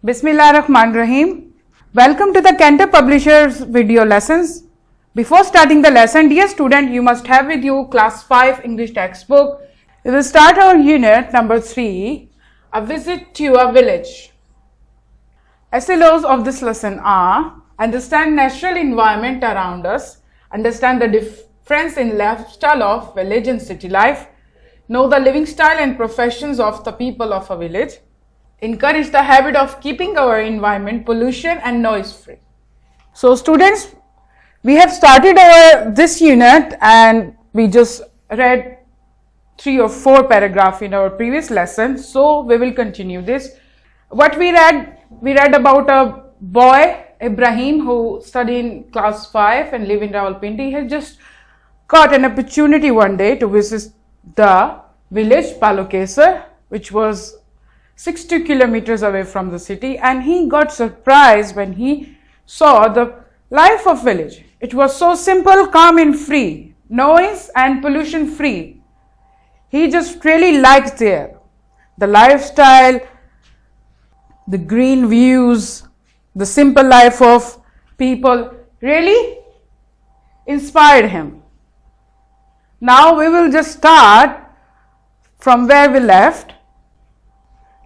Bismillahirrahmanirrahim. Welcome to the Cantor Publishers video lessons. Before starting the lesson, dear student, you must have with you class 5 English textbook. We will start our unit number 3, a visit to a village. SLOs of this lesson are: understand natural environment around us, understand the difference in lifestyle of village and city life, know the living style and professions of the people of a village, encourage the habit of keeping our environment pollution and noise free. So students, we have started this unit and we just read 3 or 4 paragraphs in our previous lesson. So we will continue this. What we read about a boy, Ibrahim, who studied in class 5 and live in Rawalpindi. He had just got an opportunity one day to visit the village Palokesar, which was 60 kilometers away from the city, and he got surprised when he saw the life of village. It was so simple, calm and free, noise and pollution free. He just really liked there. The lifestyle, the green views, the simple life of people really inspired him. Now we will just start from where we left.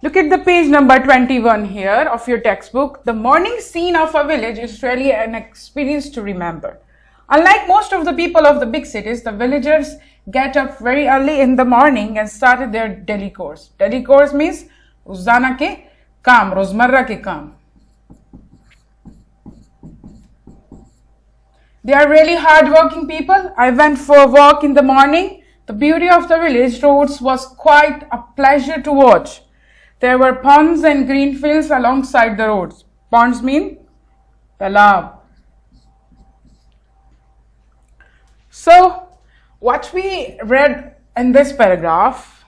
Look at the page number 21 here of your textbook. The morning scene of a village is really an experience to remember. Unlike most of the people of the big cities, the villagers get up very early in the morning and started their daily course. Daily course means रोजाना के काम, रोजमर्रा के काम. They are really hard-working people. I went for a walk in the morning. The beauty of the village roads was quite a pleasure to watch. There were ponds and green fields alongside the roads. Ponds mean talab. So, what we read in this paragraph,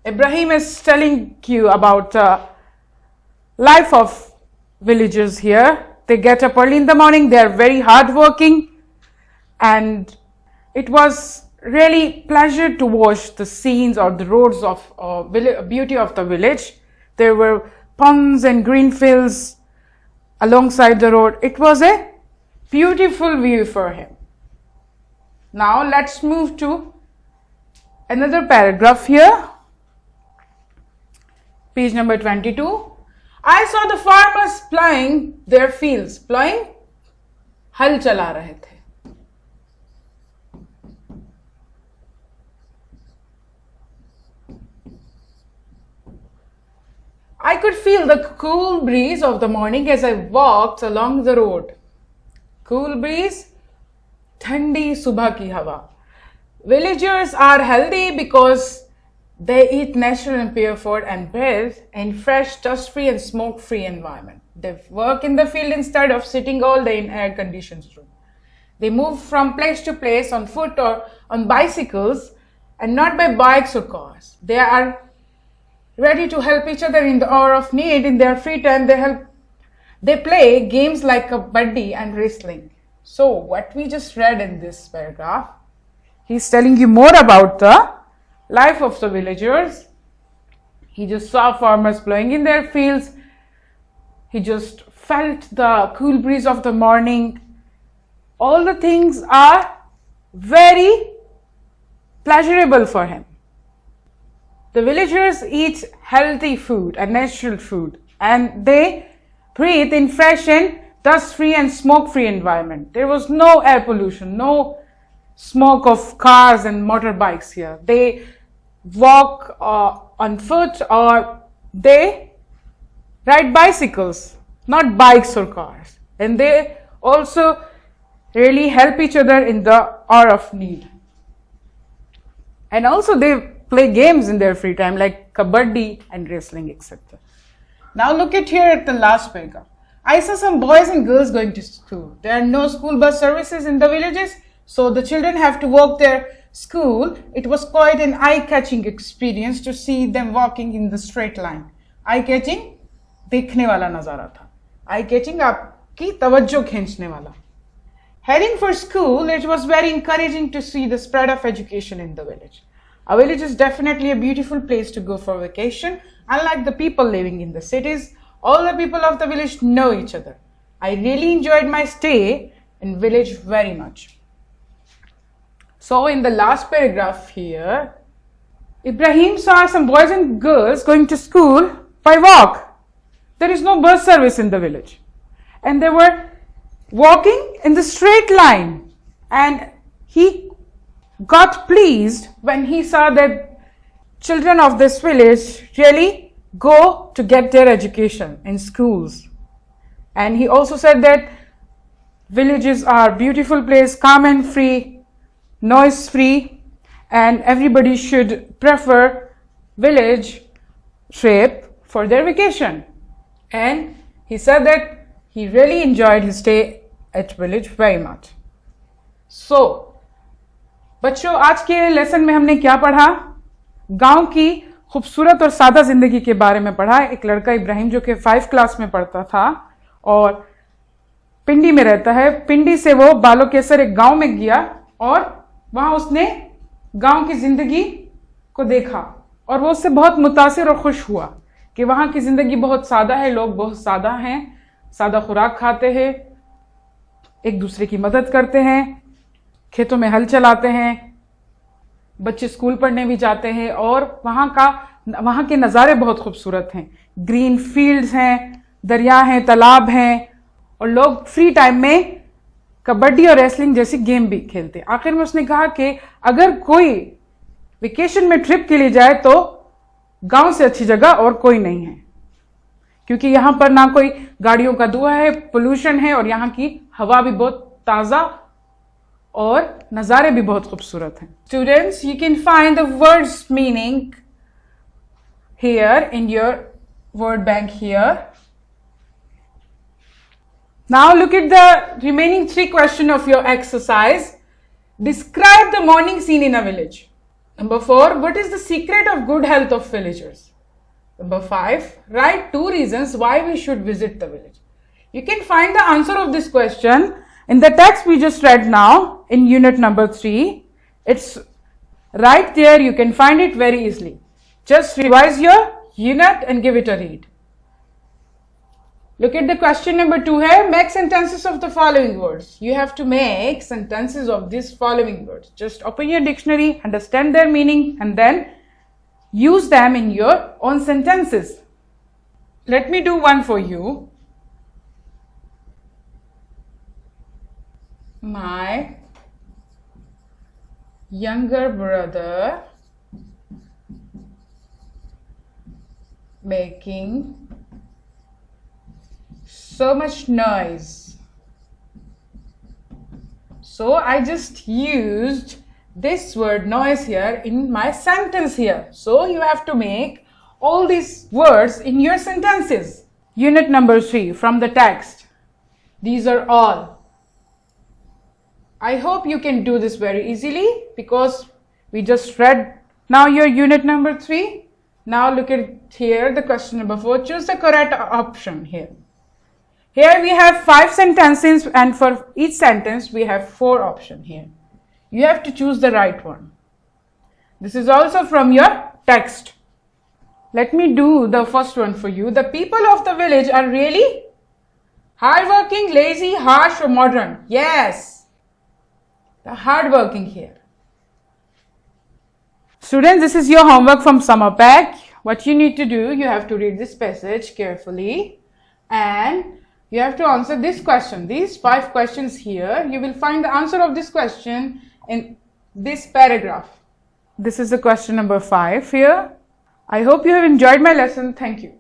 Ibrahim is telling you about the life of villagers here. They get up early in the morning. They are very hardworking, and it was really pleasure to watch the scenes or the roads of beauty of the village. There were ponds and green fields alongside the road. It was a beautiful view for him. Now let's move to another paragraph here. Page number 22. I saw the farmers plowing their fields. Plowing? हल चला रहे थे. I could feel the cool breeze of the morning as I walked along the road. Cool breeze, ठंडी सुबह की हवा. Villagers are healthy because they eat natural and pure food and breathe in fresh, dust-free and smoke-free environment. They work in the field instead of sitting all day in air-conditioned room. They move from place to place on foot or on bicycles and not by bikes or cars. They are ready to help each other in the hour of need. In their free time, they play games like kabaddi and wrestling. So, what we just read in this paragraph, he's telling you more about the life of the villagers. He just saw farmers plowing in their fields. He just felt the cool breeze of the morning. All the things are very pleasurable for him. The villagers eat healthy food and natural food, and they breathe in fresh and dust-free and smoke-free environment. There was no air pollution, no smoke of cars and motorbikes here. They walk on foot or they ride bicycles, not bikes or cars. And they also really help each other in the hour of need. And also they play games in their free time like kabaddi and wrestling, etc. Now look at here at the last paragraph. I saw some boys and girls going to school. There are no school bus services in the villages, so the children have to walk their school. It was quite an eye-catching experience to see them walking in the straight line. Eye-catching, देखने वाला नजारा था. Eye-catching, आपकी तवज्जो खींचने वाला. Heading for school, it was very encouraging to see the spread of education in the village. A village is definitely a beautiful place to go for vacation. Unlike the people living in the cities, all the people of the village know each other. I really enjoyed my stay in village very much. So in the last paragraph here, Ibrahim saw some boys and girls going to school by walk. There is no bus service in the village. And they were walking in the straight line. And he got pleased when he saw that children of this village really go to get their education in schools. And he also said that villages are beautiful place, calm and free, noise free, and everybody should prefer village trip for their vacation. And he said that he really enjoyed his stay at village very much. So, बच्चों, आज के lesson में हमने क्या पढ़ा? गांव की खूबसूरत और सादा जिंदगी के बारे में पढ़ा. एक लड़का इब्राहिम जो कि 5 क्लास में पढ़ता था और पिंडी में रहता है. पिंडी से वो बालोकेसर एक गांव में गया और वहां उसने गांव की जिंदगी को देखा और वो उससे बहुत मुतासिर और खुश हुआ कि वहां की जिंदगी बहुत सादा है, लोग बहुत सादा हैं, सादा खुराक खाते हैं, एक दूसरे की मदद करते हैं, खेतों में हल चलाते हैं, बच्चे स्कूल पढ़ने भी जाते हैं और वहां के नज़ारे बहुत खूबसूरत हैं. ग्रीन फील्ड्स हैं, दरिया हैं, तालाब हैं और लोग फ्री टाइम में कबड्डी और रेसलिंग जैसी गेम भी खेलते हैं. आखिर में उसने कहा कि अगर कोई वेकेशन में ट्रिप के लिए जाए तो गांव से अच्छी जगह और कोई नहीं है, क्योंकि यहां पर ना कोई गाड़ियों का धुआं है, पोल्यूशन है और यहां की हवा भी बहुत ताज़ा और नज़ारे भी बहुत खूबसूरत हैं. Students, you can find the words meaning here in your word bank here. Now look at the remaining 3 questions of your exercise. Describe the morning scene in a village. Number 4, what is the secret of good health of villagers? Number 5, write 2 reasons why we should visit the village. You can find the answer of this question in the text we just read now in unit number 3. It's right there. You can find it very easily. Just revise your unit and give it a read. Look at the question number 2 here. Make sentences of the following words. You have to make sentences of these following words. Just open your dictionary, understand their meaning, and then use them in your own sentences. Let me do one for you. My younger brother making so much noise. So I just used this word noise here in my sentence here. So you have to make all these words in your sentences. Unit number 3 from the text. These are all. I hope you can do this very easily because we just read now your unit number 3. Now look at here the question number 4. Choose the correct option here. Here we have 5 sentences and for each sentence we have 4 options here. You have to choose the right one. This is also from your text. Let me do the first one for you. The people of the village are really hardworking, lazy, harsh or modern? Yes, the hardworking here. Students, this is your homework from Summer Pack. What you need to do, you have to read this passage carefully and you have to answer this question. These 5 questions here, you will find the answer of this question in this paragraph. This is the question number 5 here. I hope you have enjoyed my lesson. Thank you.